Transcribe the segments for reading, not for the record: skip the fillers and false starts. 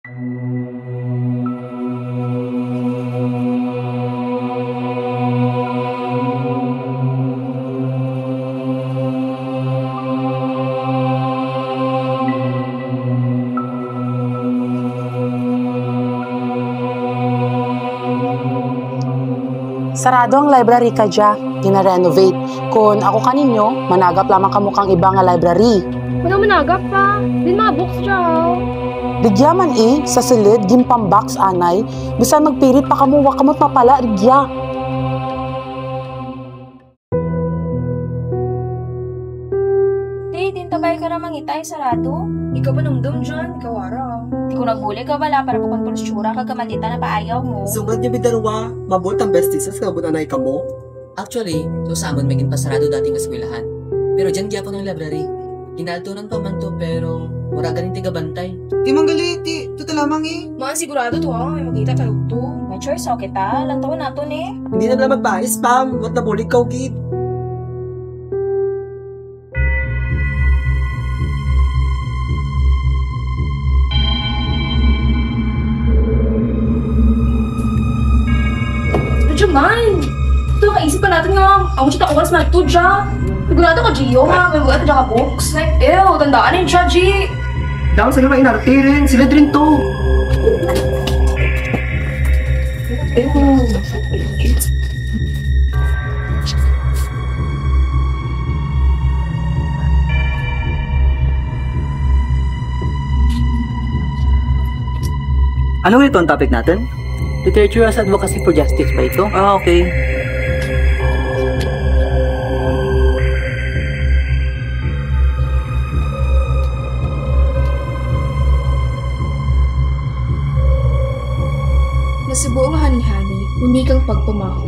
Sarado ang library ka dya, gina-renovate. Kung ako kaninyo, managap lamang kamukang iba nga library. Wala managap pa. Din mga books dya. Rigyaman sa silid, gimpambox anay, bisan magpirit pa kamo, wakamot mapala, rigya. Dinto ba ka ramang itay sarado? Ikaw ba numdum dyan? Ikaw araw. Di ko nagbuli ka wala para kung pulsura kagamandita na paayaw mo. Sugad niya bidarwa, mabot ang bestisas ka abot anay ka mo? Actually, to sa amon maging pasarado dating eskwelahan. Pero dyan gyapon ang library. Ginaltunan pa man to pero mura galing tiga bantay. Di manggaliti, ito lamang Mga sigurado to may magkita talog to. May choice o kita, lang taon nato ni. Hindi na lang magbayis, Pam. What na bulig ka, gid. Man! Ito, kaisip pa natin nga. Ako siya oras na ito, Dja. Sigurado ko, Gio, ha? May bugat na ka books. Like, ew, tandaan din siya, G. Dahil sila inarte rin. Sila rin to. Anong ito ang topic natin? Literature as Advocacy for Justice ba ito? Ah, okay. Nasibuo nga hani-hani, hindi kang pagpamaho.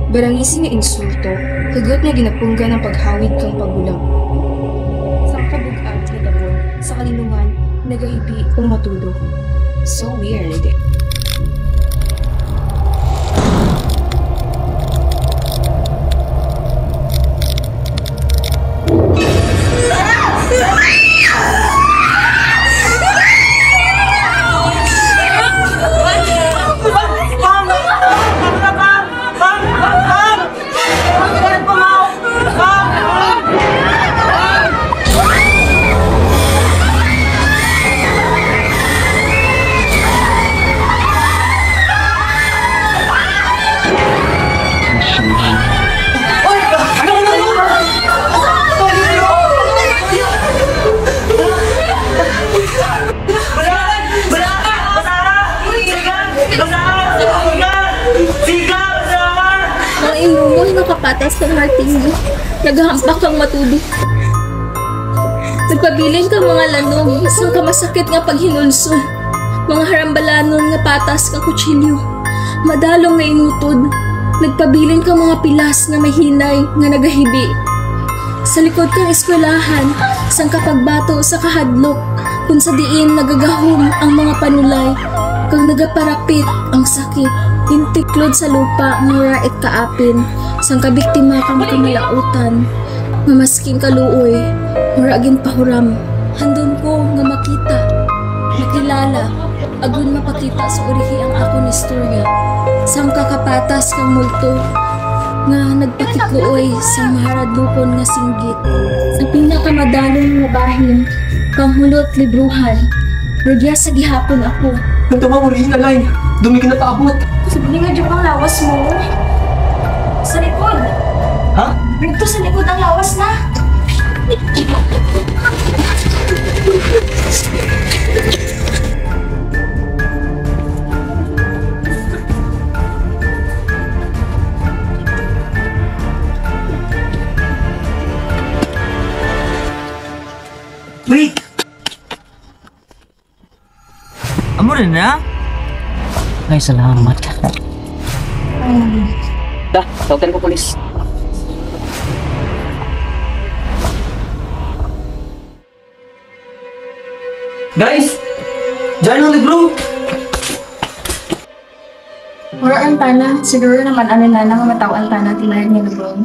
Barangisi nga insulto, kagot nga ginapungga ng paghawid kang pagulang. Sa kabugat nga dabon, sa kalinungan, nagahibi o matudo. So weird. Kapatas ng martinggo, naghahampak kang matudo. Nagpabilin ka mga lanog, isang kamasakit nga paghinulso. Mga harambalanon nga patas ka kutsilyo, madalong nga inutod. Nagpabilin ka mga pilas nga mahinay nga nagahibi. Sa likod kang eskwelahan, sang kapagbato sa kahadlok, kung sa diin nagagahom ang mga panulay, kang nagaparapit ang sakit. Intiklod sa lupa, mura at kaapin, sang kabiktima kang kamalautan, mamasking kaluoy, muragin pahuram. Handon ko nga makita, makilala, agun mapakita sa urihi ang akong istorya. Sang kakapatas kang multo, nga nagpakikuoy sa maharadlukon nga singgit. Ang pinakamadalong nga bahin, panghulot libruhan, rugya sa gihapon ako. Nang tumawurihin na line, dumi ka napaabot. Sabi nga dyan ang lawas mo. Sa likod. Ha? Dito sa likod ang lawas na. Wait! Amo rin na? Ay, salamat. Tawagan ko pulis. Guys! Diyan ang libro! Mura ang tana. Siguro naman ano na nga matawaan tana tinayag niya libro.